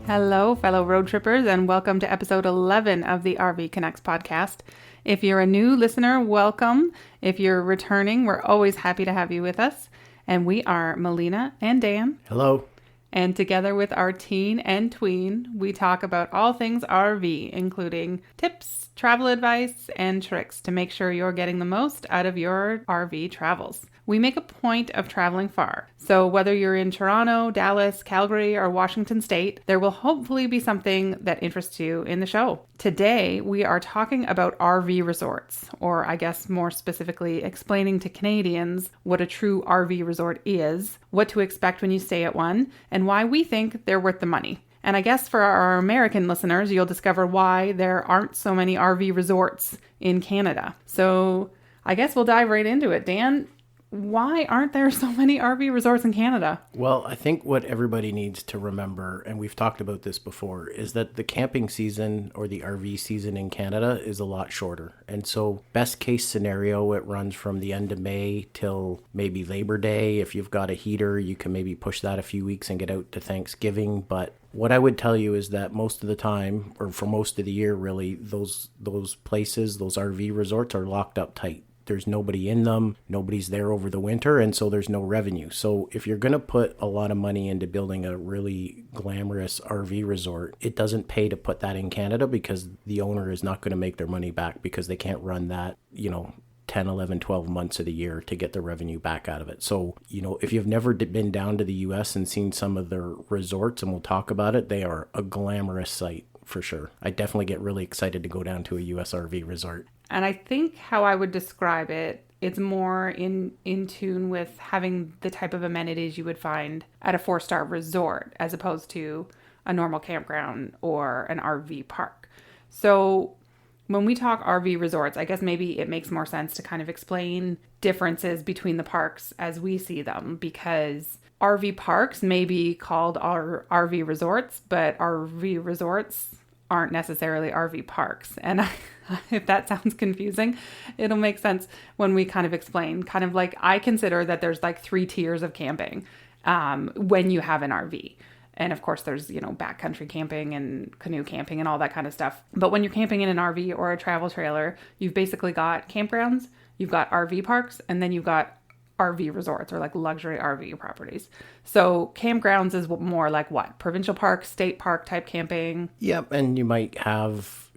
Hello, fellow road trippers, and welcome to episode 11 of the RV Canucks podcast. If you're a new listener, welcome. If you're returning, we're always happy to have you with us. And we are Melina and Dan. Hello. And together with our teen and tween, we talk about all things RV, including tips, travel advice, and tricks to make sure you're getting the most out of your RV travels. We make a point of traveling far. So whether you're in Toronto, Dallas, Calgary, or Washington State, there will hopefully be something that interests you in the show. Today, we are talking about RV resorts, or I guess more specifically, explaining to Canadians what a true RV resort is, what to expect when you stay at one, and why we think they're worth the money. And I guess for our American listeners, you'll discover why there aren't so many RV resorts in Canada. So I guess we'll dive right into it. Dan, why aren't there so many RV resorts in Canada? Well, I think what everybody needs to remember, and we've talked about this before, is that the camping season or the RV season in Canada is a lot shorter. And so best case scenario, it runs from the end of May till maybe Labor Day. If you've got a heater, you can maybe push that a few weeks and get out to Thanksgiving. But what I would tell you is that most of the time, or for most of the year really, those places, those RV resorts are locked up tight. There's nobody in them, nobody's there over the winter, and so there's no revenue. So if you're going to put a lot of money into building a really glamorous RV resort, it doesn't pay to put that in Canada because the owner is not going to make their money back because they can't run that, 10, 11, 12 months of the year to get the revenue back out of it. So, if you've never been down to the US and seen some of their resorts, and we'll talk about it, they are a glamorous sight for sure. I definitely get really excited to go down to a US RV resort. And I think how I would describe it, it's more in tune with having the type of amenities you would find at a 4-star resort as opposed to a normal campground or an RV park. So when we talk RV resorts, I guess maybe it makes more sense to kind of explain differences between the parks as we see them, because RV parks may be called RV resorts, but RV resorts aren't necessarily RV parks. And if that sounds confusing, it'll make sense when we kind of explain. Kind of like, I consider that there's like 3 tiers of camping when you have an RV. And of course, there's, backcountry camping and canoe camping and all that kind of stuff. But when you're camping in an RV or a travel trailer, you've basically got campgrounds, you've got RV parks, and then you've got RV resorts or like luxury RV properties. So campgrounds is more like what? Provincial park, state park type camping? Yep. And you might have,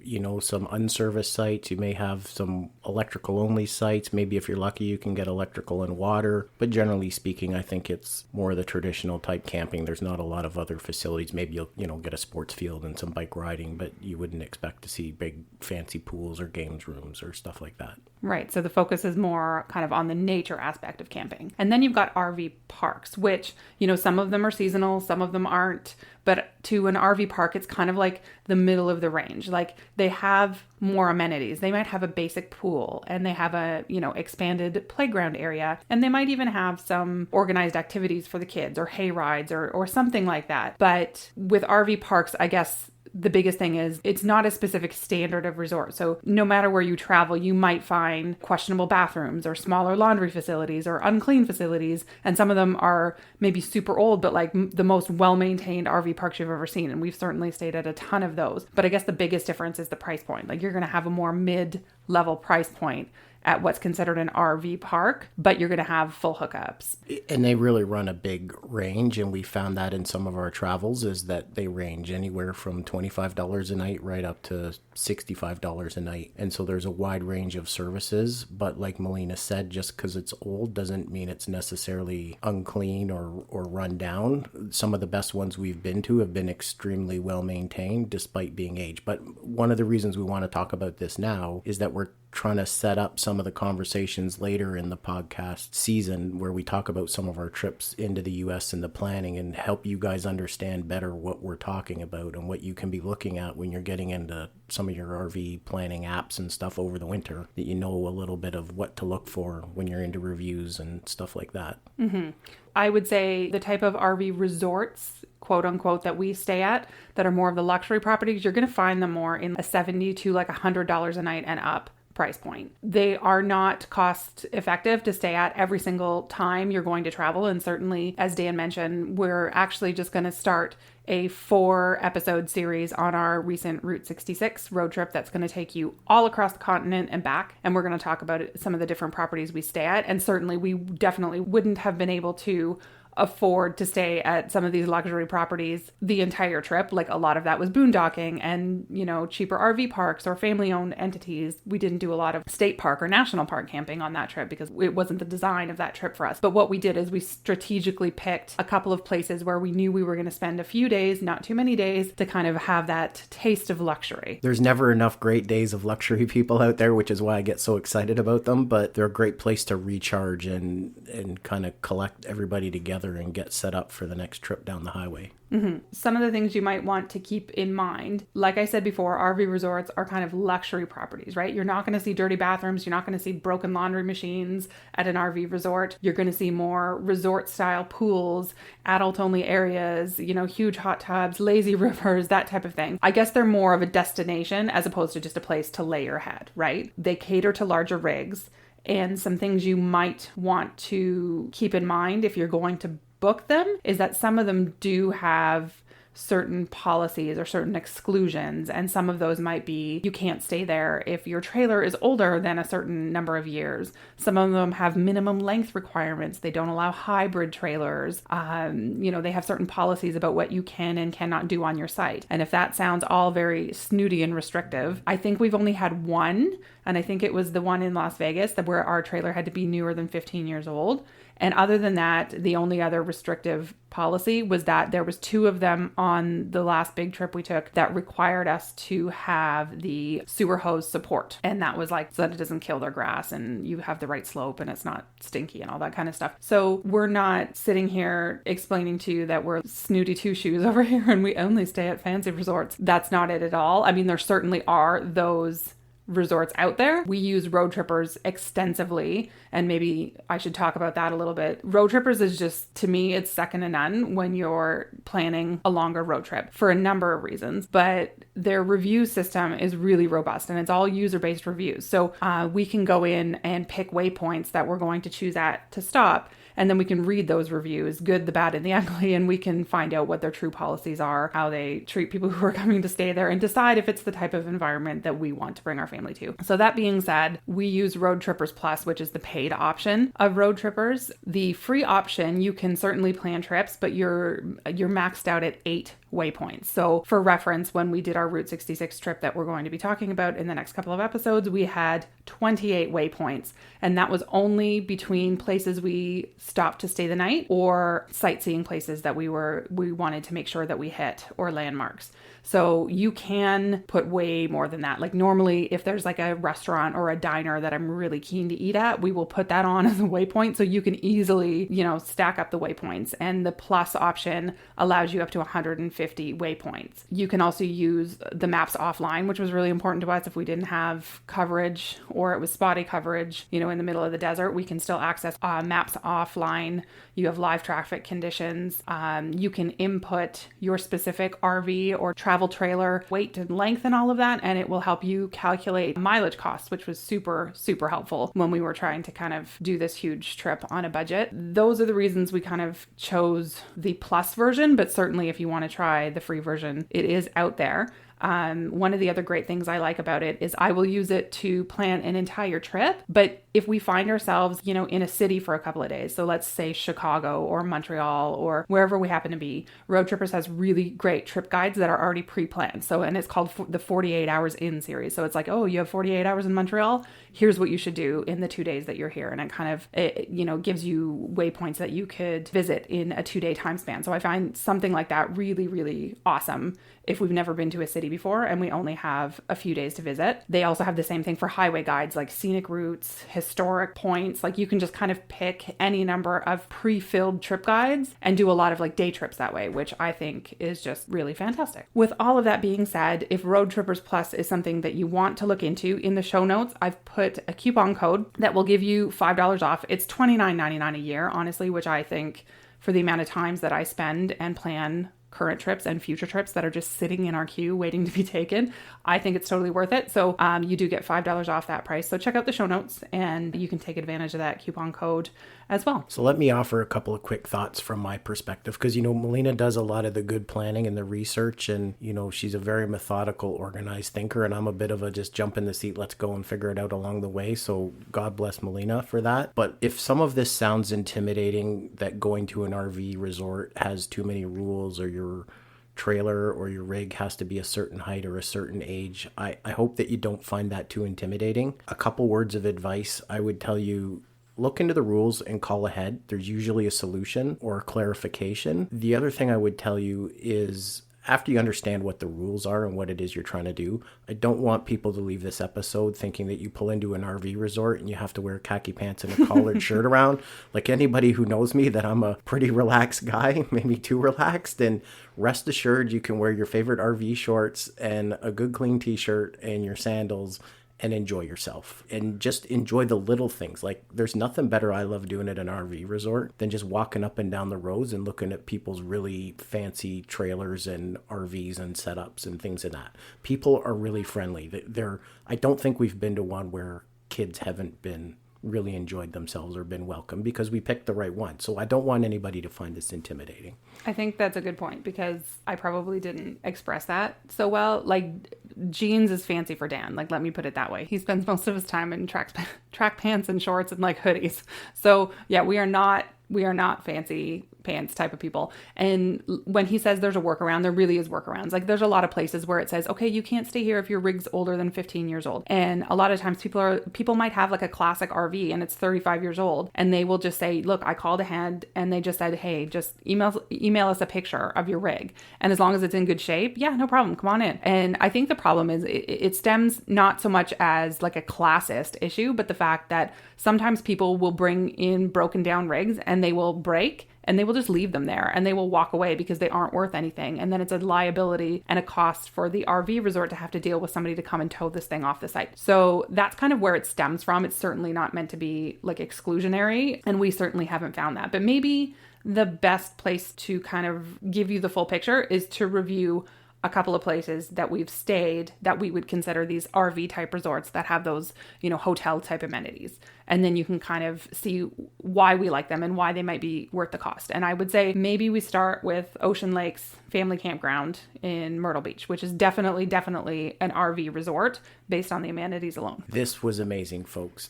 some unserviced sites. You may have some electrical only sites. Maybe if you're lucky, you can get electrical and water. But generally speaking, I think it's more the traditional type camping. There's not a lot of other facilities. Maybe you'll, get a sports field and some bike riding, but you wouldn't expect to see big fancy pools or games rooms or stuff like that. Right. So the focus is more kind of on the nature aspect of camping. And then you've got RV parks, which, some of them are seasonal, some of them aren't. But to an RV park, it's kind of like the middle of the range. Like they have more amenities. They might have a basic pool and they have a, expanded playground area. And they might even have some organized activities for the kids or hay rides or something like that. But with RV parks, I guess the biggest thing is it's not a specific standard of resort. So no matter where you travel, you might find questionable bathrooms or smaller laundry facilities or unclean facilities. And some of them are maybe super old, but like the most well-maintained RV parks you've ever seen. And we've certainly stayed at a ton of those. But I guess the biggest difference is the price point. Like you're going to have a more mid-level price point at what's considered an RV park, but you're going to have full hookups. And they really run a big range, and we found that in some of our travels is that they range anywhere from $25 a night right up to $65 a night. And so there's a wide range of services, but like Melina said, just because it's old doesn't mean it's necessarily unclean or run down. Some of the best ones we've been to have been extremely well maintained despite being aged. But one of the reasons we want to talk about this now is that we're trying to set up some of the conversations later in the podcast season where we talk about some of our trips into the US and the planning and help you guys understand better what we're talking about and what you can be looking at when you're getting into some of your RV planning apps and stuff over the winter, that you know a little bit of what to look for when you're into reviews and stuff like that. Mm-hmm. I would say the type of RV resorts, quote unquote, that we stay at that are more of the luxury properties, you're going to find them more in a $70 to like $100 a night and up price point. They are not cost effective to stay at every single time you're going to travel. And certainly, as Dan mentioned, we're actually just going to start a 4-episode series on our recent Route 66 road trip that's going to take you all across the continent and back. And we're going to talk about some of the different properties we stay at. And certainly we definitely wouldn't have been able to afford to stay at some of these luxury properties the entire trip. Like a lot of that was boondocking and, cheaper RV parks or family owned entities. We didn't do a lot of state park or national park camping on that trip because it wasn't the design of that trip for us. But what we did is we strategically picked a couple of places where we knew we were going to spend a few days, not too many days, to kind of have that taste of luxury. There's never enough great days of luxury people out there, which is why I get so excited about them, but they're a great place to recharge and kind of collect everybody together and get set up for the next trip down the highway. Mm-hmm. Some of the things you might want to keep in mind, like I said before, RV resorts are kind of luxury properties, right? You're not going to see dirty bathrooms. You're not going to see broken laundry machines at an RV resort. You're going to see more resort style pools, adult only areas, huge hot tubs, lazy rivers, that type of thing. I guess they're more of a destination as opposed to just a place to lay your head, right? They cater to larger rigs. And some things you might want to keep in mind if you're going to book them is that some of them do have certain policies or certain exclusions. And some of those might be you can't stay there if your trailer is older than a certain number of years. Some of them have minimum length requirements. They don't allow hybrid trailers. They have certain policies about what you can and cannot do on your site. And if that sounds all very snooty and restrictive, I think we've only had one. And I think it was the one in Las Vegas where our trailer had to be newer than 15 years old. And other than that, the only other restrictive policy was that there was 2 of them on the last big trip we took that required us to have the sewer hose support. And that was so that it doesn't kill their grass and you have the right slope and it's not stinky and all that kind of stuff. So we're not sitting here explaining to you that we're snooty two shoes over here and we only stay at fancy resorts. That's not it at all. I mean, there certainly are those resorts out there. We use road trippers extensively, and maybe I should talk about that a little bit. Road trippers is just, to me, it's second to none when you're planning a longer road trip for a number of reasons, but their review system is really robust and it's all user-based reviews. So we can go in and pick waypoints that we're going to choose at to stop. And then we can read those reviews, good, the bad, and the ugly, and we can find out what their true policies are, how they treat people who are coming to stay there, and decide if it's the type of environment that we want to bring our family to. So that being said, we use Road Trippers Plus, which is the paid option of Road Trippers. The free option, you can certainly plan trips, but you're maxed out at 8 waypoints. So for reference, when we did our Route 66 trip that we're going to be talking about in the next couple of episodes, we had 28 waypoints, and that was only between places we stopped to stay the night or sightseeing places that we wanted to make sure that we hit, or landmarks. So you can put way more than that. Like normally, if there's a restaurant or a diner that I'm really keen to eat at, we will put that on as a waypoint so you can easily, stack up the waypoints. And the plus option allows you up to 150 waypoints. You can also use the maps offline, which was really important to us if we didn't have coverage or it was spotty coverage, in the middle of the desert. We can still access maps offline. You have live traffic conditions. You can input your specific RV or travel trailer weight and length and all of that, and it will help you calculate mileage costs, which was super, super helpful when we were trying to kind of do this huge trip on a budget. Those are the reasons we kind of chose the plus version, but certainly if you want to try the free version, it is out there. One of the other great things I like about it is I will use it to plan an entire trip. But if we find ourselves, in a city for a couple of days, so let's say Chicago or Montreal or wherever we happen to be, Road Trippers has really great trip guides that are already pre-planned. So, and it's called the 48 Hours In series. So it's oh, you have 48 hours in Montreal. Here's what you should do in the 2 days that you're here. And it kind of, gives you waypoints that you could visit in a 2-day time span. So I find something like that really, really awesome if we've never been to a city before and we only have a few days to visit. They also have the same thing for highway guides, like scenic routes, historic points. You can just kind of pick any number of pre-filled trip guides and do a lot of day trips that way, which I think is just really fantastic. With all of that being said, if Road Trippers Plus is something that you want to look into, in the show notes, I've put a coupon code that will give you $5 off. It's $29.99 a year, honestly, which I think for the amount of times that I spend and plan current trips and future trips that are just sitting in our queue waiting to be taken, I think it's totally worth it. So you do get $5 off that price. So check out the show notes and you can take advantage of that coupon code as well. So let me offer a couple of quick thoughts from my perspective, because, Melina does a lot of the good planning and the research, and, she's a very methodical, organized thinker, and I'm a bit of a just jump in the seat, let's go and figure it out along the way. So God bless Melina for that. But if some of this sounds intimidating, that going to an RV resort has too many rules, or your trailer or your rig has to be a certain height or a certain age, I hope that you don't find that too intimidating. A couple words of advice I would tell you: look into the rules and call ahead. There's usually a solution or a clarification. The other thing I would tell you is, after you understand what the rules are and what it is you're trying to do, I don't want people to leave this episode thinking that you pull into an RV resort and you have to wear khaki pants and a collared shirt around. Like, anybody who knows me, that I'm a pretty relaxed guy, maybe too relaxed, and rest assured you can wear your favorite RV shorts and a good clean t-shirt and your sandals and enjoy yourself, and just enjoy the little things. Like, there's nothing better I love doing at an RV resort than just walking up and down the roads and looking at people's really fancy trailers and RVs and setups and things like that. People are really friendly. I don't think we've been to one where kids haven't been really enjoyed themselves or been welcome, because we picked the right one. So I don't want anybody to find this intimidating. I think that's a good point, because I probably didn't express that so well. Like, jeans is fancy for Dan. Like, let me put it that way. He spends most of his time in track pants and shorts and like hoodies. So yeah, we are not fancy pants type of people. And when he says there's a workaround, there really is workarounds. Like, there's a lot of places where it says, okay, you can't stay here if your rig's older than 15 years old. And a lot of times people might have like a classic RV and it's 35 years old, and they will just say, look, I called ahead and they just said, hey, just email us a picture of your rig. And as long as it's in good shape, yeah, no problem, come on in. And I think the problem is it stems not so much as like a classist issue, but the fact that sometimes people will bring in broken down rigs and they will break, and they will just leave them there and they will walk away because they aren't worth anything. And then it's a liability and a cost for the RV resort to have to deal with somebody to come and tow this thing off the site. So that's kind of where it stems from. It's certainly not meant to be like exclusionary, and we certainly haven't found that. But maybe the best place to kind of give you the full picture is to review a couple of places that we've stayed that we would consider these RV type resorts that have those, hotel type amenities. And then you can kind of see why we like them and why they might be worth the cost. And I would say maybe we start with Ocean Lakes Family Campground in Myrtle Beach, which is definitely an RV resort based on the amenities alone. This was amazing, folks.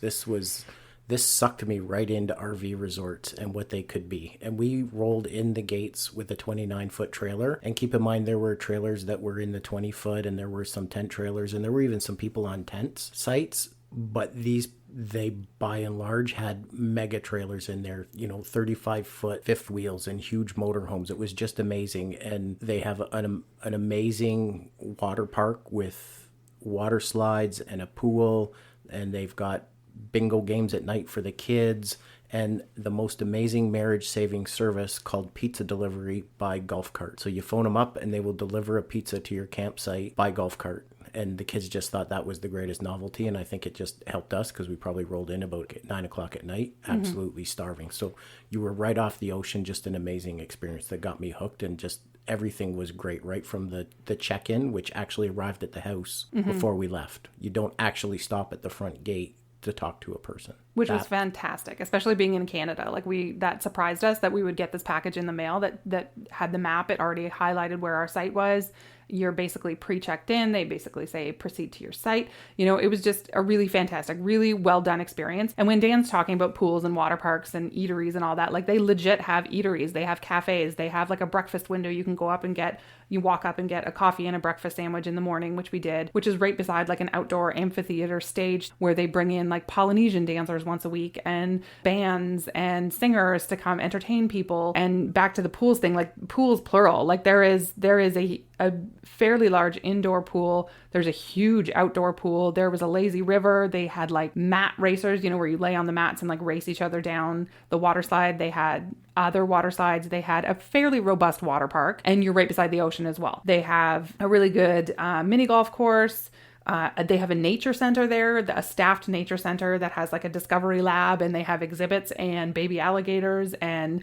This sucked me right into RV resorts and what they could be. And we rolled in the gates with a 29-foot trailer. And keep in mind, there were trailers that were in the 20-foot, and there were some tent trailers, and there were even some people on tent sites. But they by and large had mega trailers in there, 35-foot fifth wheels and huge motorhomes. It was just amazing. And they have an amazing water park with water slides and a pool, and they've got bingo games at night for the kids, and the most amazing marriage saving service called pizza delivery by golf cart. So you phone them up and they will deliver a pizza to your campsite by golf cart. And the kids just thought that was the greatest novelty. And I think it just helped us, because we probably rolled in about 9 o'clock at night, absolutely starving. So you were right off the ocean, just an amazing experience that got me hooked. And just everything was great, right from the check-in, which actually arrived at the house before we left. You don't actually stop at the front gate to talk to a person. Which was fantastic, especially being in Canada. Like, that surprised us that we would get this package in the mail that had the map. It already highlighted where our site was. You're basically pre-checked in. They basically say proceed to your site. It was just a really fantastic, really well done experience. And when Dan's talking about pools and water parks and eateries and all that, like, they legit have eateries. They have cafes. They have like a breakfast window. You can go up and you walk up and get a coffee and a breakfast sandwich in the morning, which we did, which is right beside like an outdoor amphitheater stage where they bring in like Polynesian dancers once a week and bands and singers to come entertain people. And back to the pools thing, like, pools plural, like there is a fairly large indoor pool. There's a huge outdoor pool. There was a lazy river. They had like mat racers, where you lay on the mats and like race each other down the water slide. They had other water slides. They had a fairly robust water park, and you're right beside the ocean as well. They have a really good mini golf course, They have a nature center there, a staffed nature center that has like a discovery lab, and they have exhibits and baby alligators and,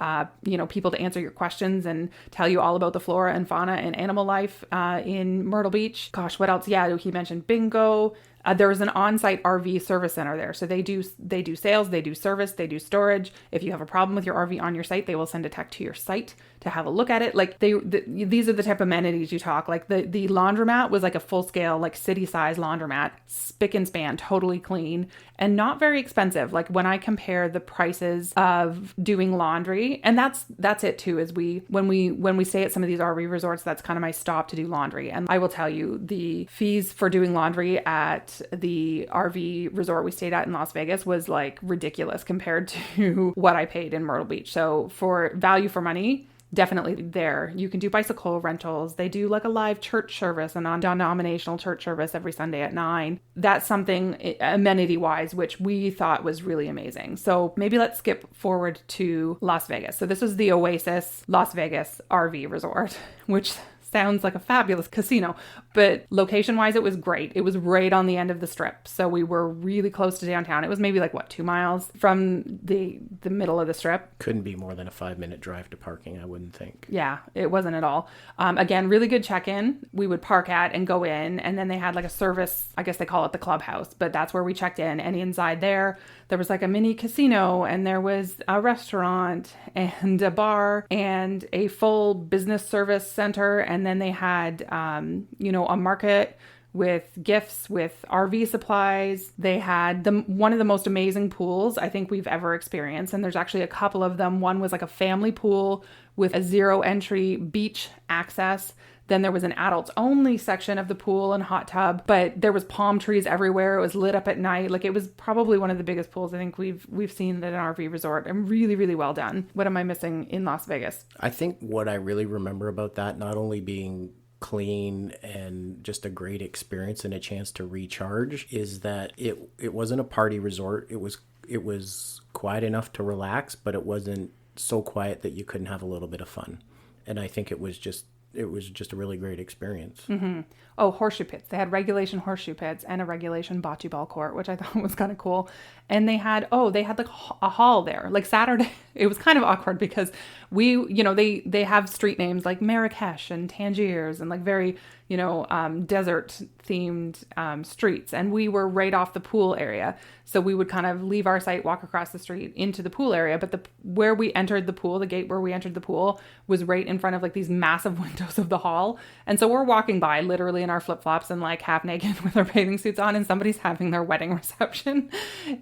people to answer your questions and tell you all about the flora and fauna and animal life in Myrtle Beach. Gosh, what else? Yeah, he mentioned bingo. There's an on-site RV service center there. So they do sales, they do service, they do storage. If you have a problem with your RV on your site, they will send a tech to your site to have a look at it. Like these are the type of amenities you talk. Like the laundromat was like a full-scale, like city-size laundromat, spick and span, totally clean, and not very expensive. Like when I compare the prices of doing laundry, and that's it too, is when we stay at some of these RV resorts, that's kind of my stop to do laundry. And I will tell you, the fees for doing laundry at the RV resort we stayed at in Las Vegas was like ridiculous compared to what I paid in Myrtle Beach. So for value for money, definitely there. You can do bicycle rentals. They do like a live church service, a non-denominational church service every Sunday at 9. That's something amenity wise, which we thought was really amazing. So maybe let's skip forward to Las Vegas. So this was the Oasis Las Vegas RV resort, which sounds like a fabulous casino, but location-wise, it was great. It was right on the end of the strip. So we were really close to downtown. It was maybe like, 2 miles from the middle of the strip. Couldn't be more than a 5-minute drive to parking, I wouldn't think. Yeah, it wasn't at all. Again, really good check-in. We would park at and go in, and then they had like a service, I guess they call it the clubhouse, but that's where we checked in. And inside there was like a mini casino, and there was a restaurant and a bar and a full business service center. And then they had, a market with gifts, with RV supplies. They had one of the most amazing pools I think we've ever experienced. And there's actually a couple of them. One was like a family pool with a 0 entry beach access. Then there was an adults only section of the pool and hot tub, but there was palm trees everywhere. It was lit up at night. Like, it was probably one of the biggest pools I think we've seen at an RV resort, and really, really well done. What am I missing in Las Vegas? I think what I really remember about that, not only being clean and just a great experience and a chance to recharge, is that it wasn't a party resort. It was quiet enough to relax, but it wasn't so quiet that you couldn't have a little bit of fun. And I think it was just a really great experience. Mm-hmm. Oh, horseshoe pits. They had regulation horseshoe pits and a regulation bocce ball court, which I thought was kind of cool. And they had like a hall there. Like Saturday, it was kind of awkward because they have street names like Marrakesh and Tangiers and like very, desert themed streets. And we were right off the pool area. So we would kind of leave our site, walk across the street into the pool area. But where we entered the pool, the gate where we entered the pool was right in front of like these massive windows of the hall. And so we're walking by literally in our flip-flops and like half naked with our bathing suits on, and somebody's having their wedding reception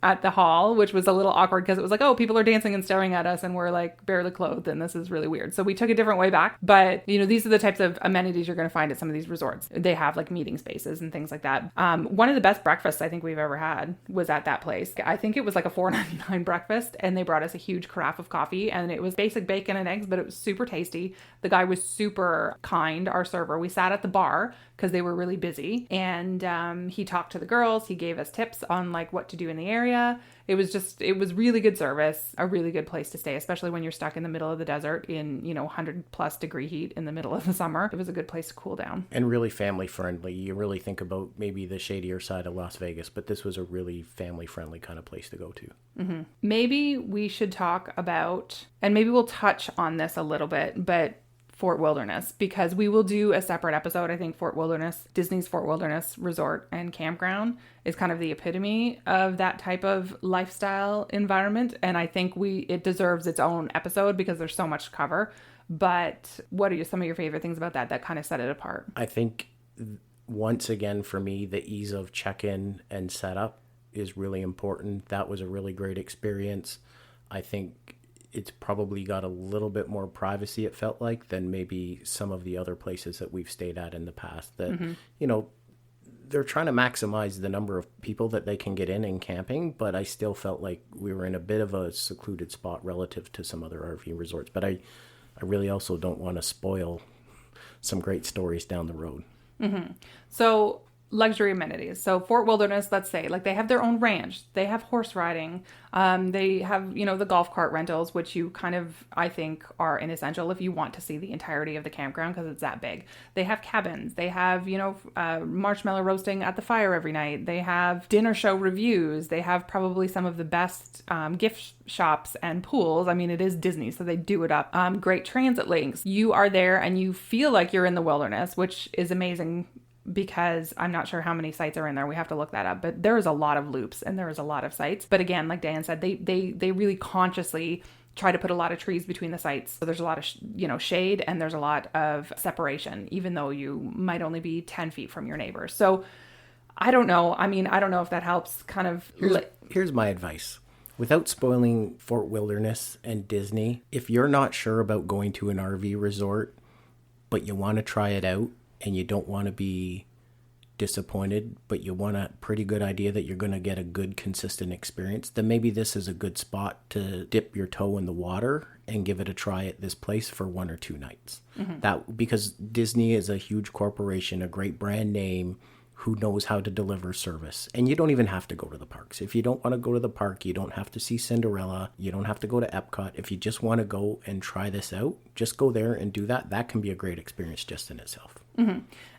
at the hall, which was a little awkward because it was like, oh, people are dancing and staring at us and we're like barely clothed and this is really weird. So we took a different way back. But these are the types of amenities you're going to find at some of these resorts. They have like meeting spaces and things like that. One of the best breakfasts I think we've ever had was at that place. I think it was like a $4.99 breakfast, and they brought us a huge carafe of coffee, and it was basic bacon and eggs, but it was super tasty. The guy was super kind, our server. We sat at the bar because they were really busy, and he talked to the girls. He gave us tips on like what to do in the area. It was really good service, a really good place to stay, especially when you're stuck in the middle of the desert in 100 plus degree heat in the middle of the summer. It was a good place to cool down. And really family friendly. You really think about maybe the shadier side of Las Vegas, but this was a really family friendly kind of place to go to. Mm-hmm. Maybe we should talk about, and maybe we'll touch on this a little bit, but Fort Wilderness, because we will do a separate episode. I think Disney's Fort Wilderness Resort and Campground is kind of the epitome of that type of lifestyle environment. And I think it deserves its own episode because there's so much to cover. But what are some of your favorite things about that kind of set it apart? I think once again, for me, the ease of check-in and setup is really important. That was a really great experience. I think it's probably got a little bit more privacy, it felt like, than maybe some of the other places that we've stayed at in the past that, mm-hmm. They're trying to maximize the number of people that they can get in camping, but I still felt like we were in a bit of a secluded spot relative to some other RV resorts. But I really also don't want to spoil some great stories down the road. Mm-hmm. So luxury amenities. So Fort Wilderness, let's say, like they have their own ranch, they have horse riding, they have, the golf cart rentals, which you kind of, I think, are an essential if you want to see the entirety of the campground because it's that big. They have cabins, they have, marshmallow roasting at the fire every night, they have dinner show reviews, they have probably some of the best gift shops and pools. I mean, it is Disney, so they do it up. Great transit links. You are there and you feel like you're in the wilderness, which is amazing because I'm not sure how many sites are in there. We have to look that up, but there is a lot of loops and there is a lot of sites. But again, like Dan said, they really consciously try to put a lot of trees between the sites. So there's a lot of, shade and there's a lot of separation, even though you might only be 10 feet from your neighbors. So I don't know. I mean, I don't know if that helps kind of. Here's my advice. Without spoiling Fort Wilderness and Disney, if you're not sure about going to an RV resort, but you want to try it out, and you don't want to be disappointed, but you want a pretty good idea that you're going to get a good, consistent experience, then maybe this is a good spot to dip your toe in the water and give it a try at this place for 1 or 2 nights. Because Disney is a huge corporation, a great brand name, who knows how to deliver service. And you don't even have to go to the parks. If you don't want to go to the park, you don't have to see Cinderella. You don't have to go to Epcot. If you just want to go and try this out, just go there and do that. That can be a great experience just in itself.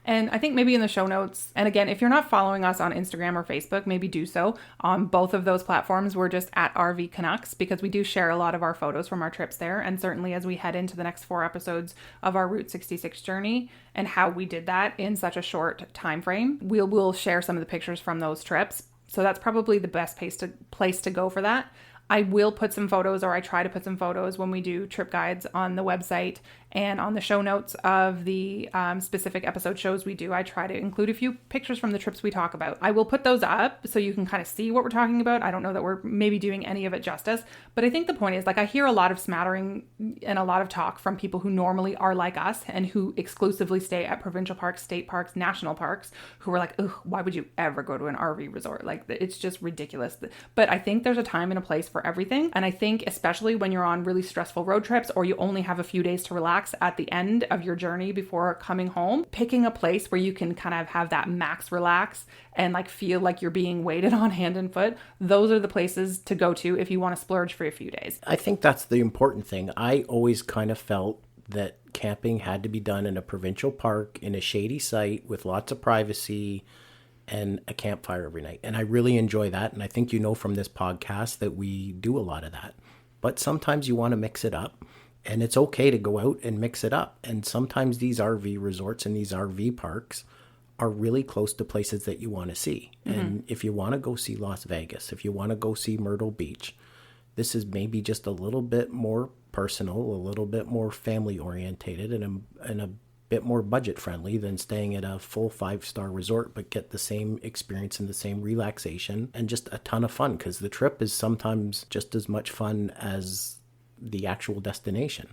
And I think maybe in the show notes, and again, if you're not following us on Instagram or Facebook, maybe do so. On both of those platforms, we're just at RV Canucks because we do share a lot of our photos from our trips there. And certainly as we head into the next 4 episodes of our Route 66 journey and how we did that in such a short time frame, we'll share some of the pictures from those trips. So that's probably the best place to go for that. I will put some photos, or I try to put some photos when we do trip guides on the website and on the show notes of the specific episode shows we do. I try to include a few pictures from the trips we talk about. I will put those up so you can kind of see what we're talking about. I don't know that we're maybe doing any of it justice, but I think the point is, like, I hear a lot of smattering and a lot of talk from people who normally are like us and who exclusively stay at provincial parks, state parks, national parks, who are like, ugh, why would you ever go to an RV resort? Like, it's just ridiculous. But I think there's a time and a place for everything. And I think especially when you're on really stressful road trips or you only have a few days to relax at the end of your journey before coming home, picking a place where you can kind of have that max relax and like feel like you're being waited on hand and foot, those are the places to go to if you want to splurge for a few days. I think that's the important thing. I always kind of felt that camping had to be done in a provincial park in a shady site with lots of privacy and a campfire every night. And I really enjoy that. And I think you know from this podcast that we do a lot of that. But sometimes you want to mix it up. And it's okay to go out and mix it up. And sometimes these RV resorts and these RV parks are really close to places that you want to see. And if you want to go see Las Vegas, if you want to go see Myrtle Beach, this is maybe just a little bit more personal, a little bit more family orientated, and a bit more budget friendly than staying at a full 5-star resort, but get the same experience and the same relaxation and just a ton of fun, because the trip is sometimes just as much fun as the actual destination.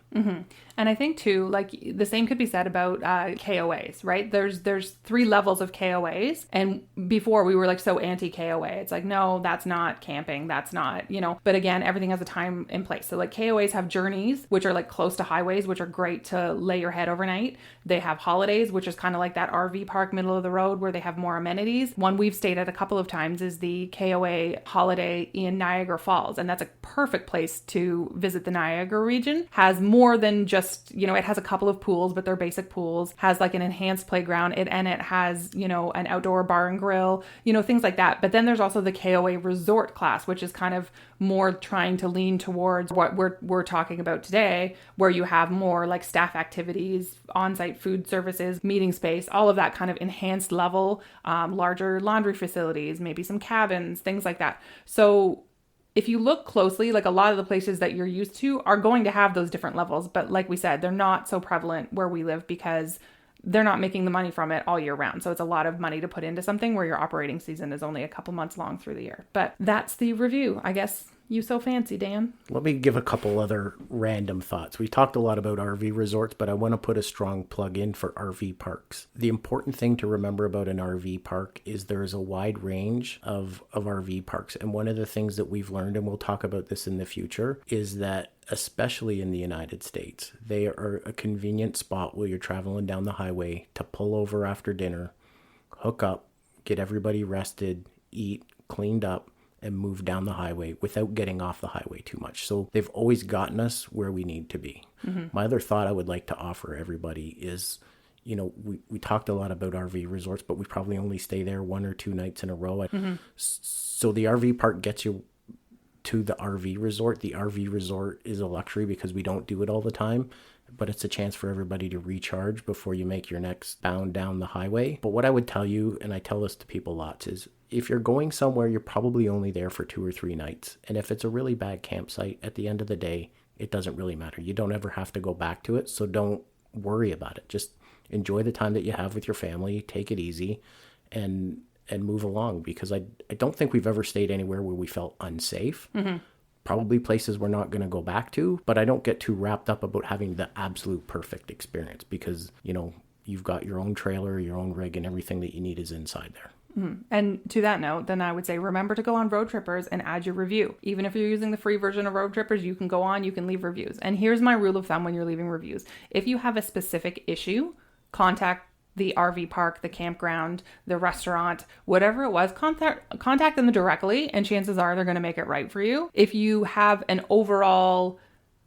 And I think too, like the same could be said about KOAs, right? There's 3 levels of KOAs. And before we were like so anti KOA. It's like, no, that's not camping. That's not, but again, everything has a time and place. So like KOAs have journeys, which are like close to highways, which are great to lay your head overnight. They have holidays, which is kind of like that RV park middle of the road where they have more amenities. One we've stayed at a couple of times is the KOA holiday in Niagara Falls. And that's a perfect place to visit the Niagara region. Has more than just, it has a couple of pools, but they're basic pools, has like an enhanced playground, and it has, an outdoor bar and grill, things like that. But then there's also the KOA resort class, which is kind of more trying to lean towards what we're talking about today, where you have more like staff activities, on-site food services, meeting space, all of that kind of enhanced level, larger laundry facilities, maybe some cabins, things like that. So if you look closely, like a lot of the places that you're used to are going to have those different levels. But like we said, they're not so prevalent where we live because they're not making the money from it all year round. So it's a lot of money to put into something where your operating season is only a couple months long through the year. But that's the review. I guess you so fancy, Dan. Let me give a couple other random thoughts. We talked a lot about RV resorts, but I want to put a strong plug in for RV parks. The important thing to remember about an RV park is there is a wide range of RV parks. And one of the things that we've learned, and we'll talk about this in the future, is that especially in the United States, they are a convenient spot where you're traveling down the highway to pull over after dinner, hook up, get everybody rested, eat, cleaned up, and move down the highway without getting off the highway too much. So they've always gotten us where we need to be. My other thought I would like to offer everybody is, we talked a lot about RV resorts, but we probably only stay there 1 or 2 nights in a row. So the RV park gets you to the RV resort. The RV resort is a luxury because we don't do it all the time, but it's a chance for everybody to recharge before you make your next bound down the highway. But what I would tell you, and I tell this to people lots, is if you're going somewhere, you're probably only there for 2 or 3 nights. And if it's a really bad campsite, at the end of the day, it doesn't really matter. You don't ever have to go back to it, so don't worry about it. Just enjoy the time that you have with your family, take it easy, and move along, because I don't think we've ever stayed anywhere where we felt unsafe. Probably places we're not going to go back to, but I don't get too wrapped up about having the absolute perfect experience, because, you've got your own trailer, your own rig, and everything that you need is inside there. And to that note, then I would say, remember to go on Road Trippers and add your review. Even if you're using the free version of Road Trippers, you can go on, you can leave reviews. And here's my rule of thumb when you're leaving reviews. If you have a specific issue, contact the RV park, the campground, the restaurant, whatever it was, contact them directly, and chances are they're going to make it right for you. If you have an overall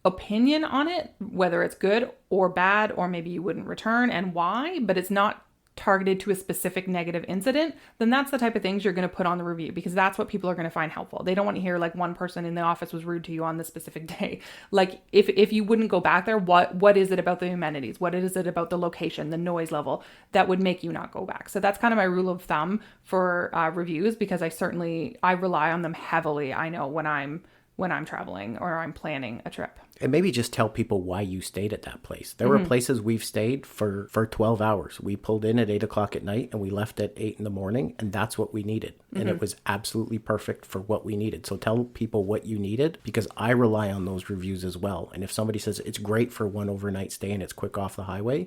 opinion on it, whether it's good or bad, or maybe you wouldn't return and why, but it's not targeted to a specific negative incident, then that's the type of things you're going to put on the review, because that's what people are going to find helpful. They don't want to hear like one person in the office was rude to you on this specific day. Like if you wouldn't go back there, what is it about the amenities? What is it about the location, the noise level that would make you not go back? So that's kind of my rule of thumb for reviews, because I rely on them heavily. I know when I'm traveling or I'm planning a trip. And maybe just tell people why you stayed at that place. There were places we've stayed for 12 hours. We pulled in at 8 o'clock at night and we left at 8 in the morning, and that's what we needed. And it was absolutely perfect for what we needed. So tell people what you needed, because I rely on those reviews as well. And if somebody says it's great for one overnight stay and it's quick off the highway,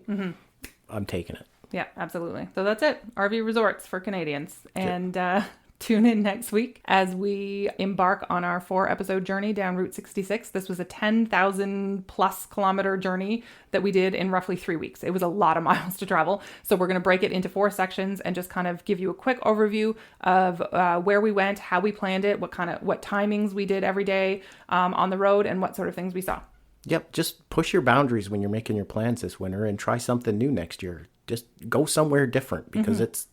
I'm taking it. Yeah, absolutely. So that's it. RV resorts for Canadians. And tune in next week as we embark on our 4-episode journey down Route 66. This was a 10,000 plus kilometer journey that we did in roughly 3 weeks. It was a lot of miles to travel. So we're going to break it into 4 sections and just kind of give you a quick overview of where we went, how we planned it, what timings we did every day on the road, and what sort of things we saw. Yep. Just push your boundaries when you're making your plans this winter, and try something new next year. Just go somewhere different, because it's,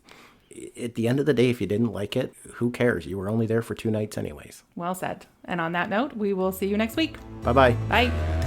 at the end of the day, if you didn't like it, who cares? You were only there for 2 nights anyways. Well said. And on that note, we will see you next week. Bye-bye. Bye.